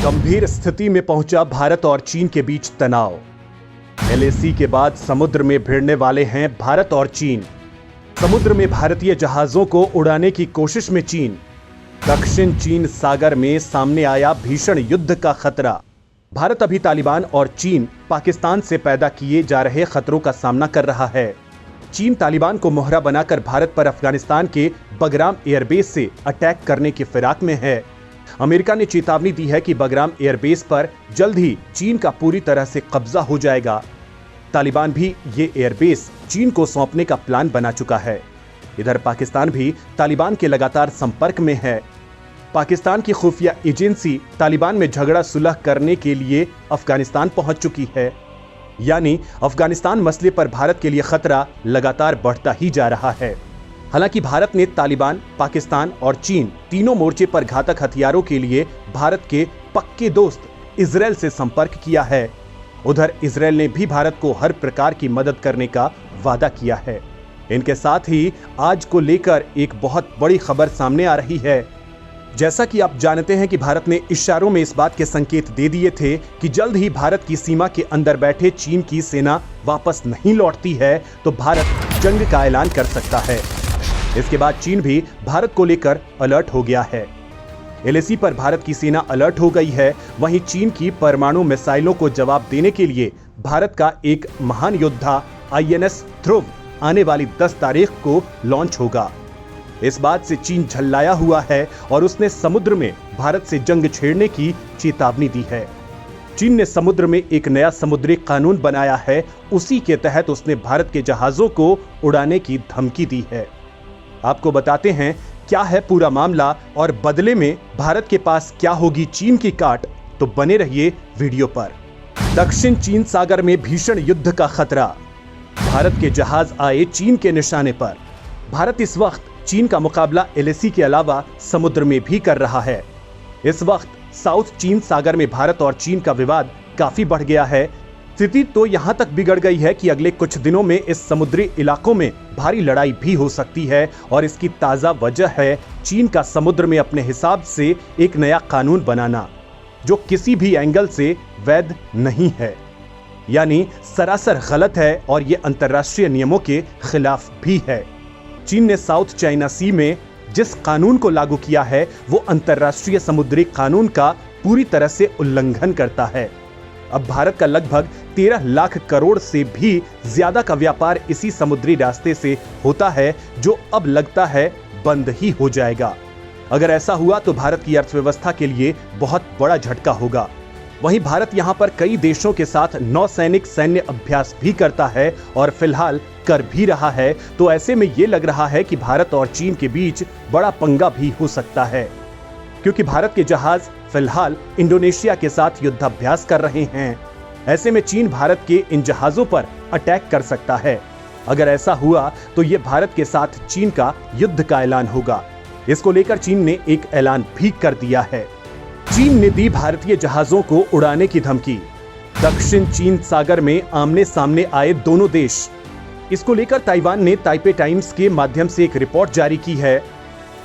गंभीर स्थिति में पहुंचा भारत और चीन के बीच तनाव। एलएसी के बाद समुद्र में भिड़ने वाले हैं भारत और चीन। समुद्र में भारतीय जहाजों को उड़ाने की कोशिश में चीन। दक्षिण चीन सागर में सामने आया भीषण युद्ध का खतरा। भारत अभी तालिबान और चीन पाकिस्तान से पैदा किए जा रहे खतरों का सामना कर रहा है। चीन तालिबान को मोहरा बनाकर भारत पर अफगानिस्तान के बगराम एयरबेस से अटैक करने की फिराक में है। अमेरिका ने चेतावनी दी है कि बगराम एयरबेस पर जल्द ही चीन का पूरी तरह से कब्जा हो जाएगा। तालिबान भी ये एयरबेस चीन को सौंपने का प्लान बना चुका है। इधर पाकिस्तान भी तालिबान के लगातार संपर्क में है। पाकिस्तान की खुफिया एजेंसी तालिबान में झगड़ा सुलह करने के लिए अफगानिस्तान पहुंच चुकी है। यानी अफगानिस्तान मसले पर भारत के लिए खतरा लगातार बढ़ता ही जा रहा है। हालांकि भारत ने तालिबान, पाकिस्तान और चीन तीनों मोर्चे पर घातक हथियारों के लिए भारत के पक्के दोस्त इजरायल से संपर्क किया है। उधर इजरायल ने भी भारत को हर प्रकार की मदद करने का वादा किया है। इनके साथ ही आज को लेकर एक बहुत बड़ी खबर सामने आ रही है। जैसा कि आप जानते हैं कि भारत ने इशारों में इस बात के संकेत दे दिए थे कि जल्द ही भारत की सीमा के अंदर बैठे चीन की सेना वापस नहीं लौटती है तो भारत जंग का ऐलान कर सकता है। इसके बाद चीन भी भारत को लेकर अलर्ट हो गया है। एलएसी पर भारत की सेना अलर्ट हो गई है। वहीं चीन की परमाणु मिसाइलों को जवाब देने के लिए भारत का एक महान योद्धा आईएनएस ध्रुव आने वाली 10 तारीख को लॉन्च होगा। इस बात से चीन झल्लाया हुआ है और उसने समुद्र में भारत से जंग छेड़ने की चेतावनी दी है। चीन ने समुद्र में एक नया समुद्री कानून बनाया है। उसी के तहत उसने भारत के जहाजों को उड़ाने की धमकी दी है। आपको बताते हैं क्या है पूरा मामला और बदले में भारत के पास क्या होगी चीन की काट, तो बने रहिए वीडियो पर। दक्षिण चीन सागर में भीषण युद्ध का खतरा। भारत के जहाज आए चीन के निशाने पर। भारत इस वक्त चीन का मुकाबला एलएसी के अलावा समुद्र में भी कर रहा है। इस वक्त साउथ चीन सागर में भारत और चीन का विवाद काफी बढ़ गया है। स्थिति तो यहां तक बिगड़ गई है कि अगले कुछ दिनों में इस समुद्री इलाकों में भारी लड़ाई भी हो सकती है और इसकी ताजा वजह है चीन का समुद्र में अपने हिसाब से एक नया कानून बनाना, जो किसी भी एंगल से वैध नहीं है, यानी सरासर गलत है और ये अंतर्राष्ट्रीय नियमों के खिलाफ भी है। चीन ने साउथ चाइना सी में जिस कानून को लागू किया है वो अंतर्राष्ट्रीय समुद्री कानून का पूरी तरह से उल्लंघन करता है। अब भारत का लगभग 13 लाख करोड़ से भी ज्यादा का व्यापार इसी समुद्री रास्ते से होता है, जो अब लगता है बंद ही हो जाएगा। अगर ऐसा हुआ तो भारत की अर्थव्यवस्था के लिए बहुत बड़ा झटका होगा। वहीं भारत यहां पर कई देशों के साथ नौसैनिक सैन्य अभ्यास भी करता है और फिलहाल कर भी रहा है। तो ऐसे में ये लग रहा है कि भारत और चीन के बीच बड़ा पंगा भी हो सकता है, क्योंकि भारत के जहाज फिलहाल इंडोनेशिया के साथ युद्धाभ्यास कर रहे हैं। ऐसे में चीन भारत के इन जहाजों पर अटैक कर सकता है। अगर ऐसा हुआ तो ये भारत के साथ चीन का युद्ध का ऐलान होगा। इसको लेकर चीन ने एक ऐलान भी कर दिया है। चीन ने दी भारतीय जहाजों को उड़ाने की धमकी। दक्षिण चीन सागर में आमने सामने आए दोनों देश। इसको लेकर ताइवान ने ताइपे टाइम्स के माध्यम से एक रिपोर्ट जारी की है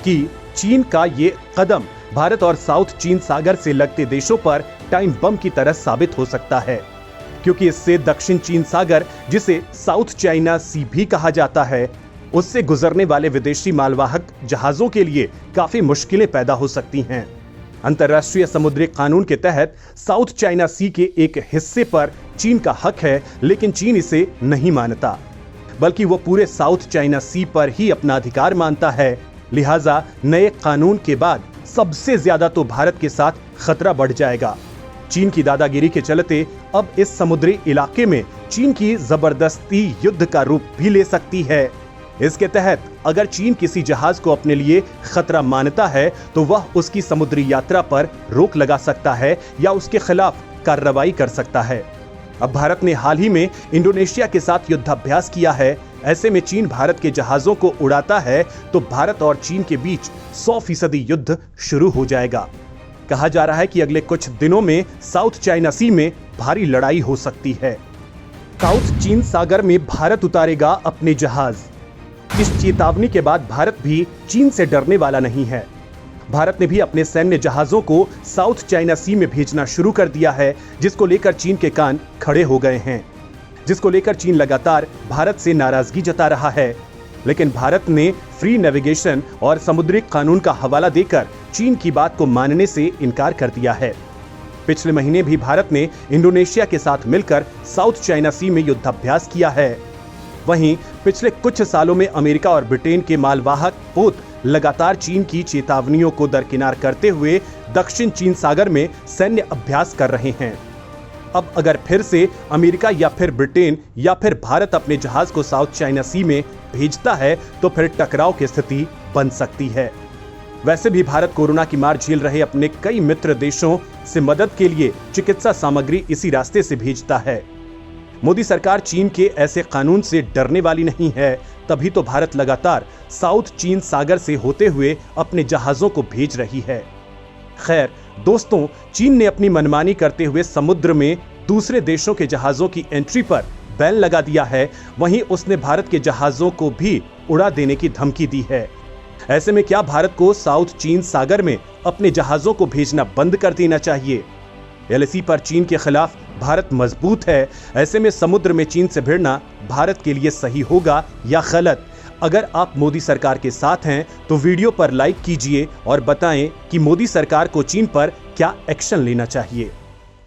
कि चीन का ये कदम भारत और साउथ चीन सागर से लगते देशों पर टाइम बम की तरह साबित हो सकता है, क्योंकि इससे दक्षिण चीन सागर, जिसे साउथ चाइना सी भी कहा जाता है, उससे गुजरने वाले विदेशी मालवाहक जहाजों के लिए काफी मुश्किलें पैदा हो सकती हैं। अंतर्राष्ट्रीय समुद्री कानून के तहत साउथ चाइना सी के एक हिस्से पर चीन का हक है, लेकिन चीन इसे नहीं मानता, बल्कि वो पूरे साउथ चाइना सी पर ही अपना अधिकार मानता है। लिहाजा नए कानून के बाद सबसे ज्यादा तो भारत के साथ खतरा बढ़ जाएगा। चीन की दादागिरी के चलते अब इस समुद्री इलाके में चीन की जबरदस्ती युद्ध का रूप भी ले सकती है। इसके तहत अगर चीन किसी जहाज को अपने लिए खतरा मानता है तो वह उसकी समुद्री यात्रा पर रोक लगा सकता है या उसके खिलाफ कार्रवाई कर सकता है। अब भारत ने हाल ही में इंडोनेशिया के साथ युद्धाभ्यास किया है। ऐसे में चीन भारत के जहाजों को उड़ाता है तो भारत और चीन के बीच 100% युद्ध शुरू हो जाएगा। कहा जा रहा है कि अगले कुछ दिनों में साउथ चाइना सी में भारी लड़ाई हो सकती है। साउथ चीन सागर में भारत उतारेगा अपने जहाज। इस चेतावनी के बाद भारत भी चीन से डरने वाला नहीं है। भारत ने भी अपने सैन्य जहाजों को साउथ चाइना सी में भेजना शुरू कर दिया है, जिसको लेकर चीन के कान खड़े हो गए हैं, जिसको लेकर चीन लगातार भारत से नाराजगी जता रहा है। लेकिन भारत ने फ्री नेविगेशन और समुद्री कानून का हवाला देकर चीन की बात को मानने से इनकार कर दिया है। पिछले महीने भी भारत ने इंडोनेशिया के साथ मिलकर साउथ चाइना सी में युद्धाभ्यास किया है। वहीं पिछले कुछ सालों में अमेरिका और ब्रिटेन के मालवाहक पोत लगातार चीन की चेतावनियों को दरकिनार करते हुए दक्षिण चीन सागर में सैन्य अभ्यास कर रहे हैं। अब अगर फिर से अमेरिका या फिर ब्रिटेन या फिर भारत अपने जहाज को साउथ चाइना सी में भेजता है तो फिर टकराव की स्थिति बन सकती है। वैसे भी भारत कोरोना की मार झेल रहे अपने कई मित्र देशों से मदद के लिए चिकित्सा सामग्री इसी रास्ते से भेजता है। मोदी सरकार चीन के ऐसे कानून से डरने वाली नहीं है, तभी तो भारत लगातार साउथ चीन सागर से होते हुए अपने जहाजों को भेज रही है। खैर दोस्तों, चीन ने अपनी मनमानी करते हुए समुद्र में दूसरे देशों के जहाजों की एंट्री पर बैन लगा दिया है। वहीं उसने भारत के जहाजों को भी उड़ा देने की धमकी दी है। ऐसे में क्या भारत को साउथ चीन सागर में अपने जहाजों को भेजना बंद कर देना चाहिए? एलएसी पर चीन के खिलाफ भारत मजबूत है। ऐसे में समुद्र में चीन से भिड़ना भारत के लिए सही होगा या गलत? अगर आप मोदी सरकार के साथ हैं तो वीडियो पर लाइक कीजिए और बताएं कि मोदी सरकार को चीन पर क्या एक्शन लेना चाहिए।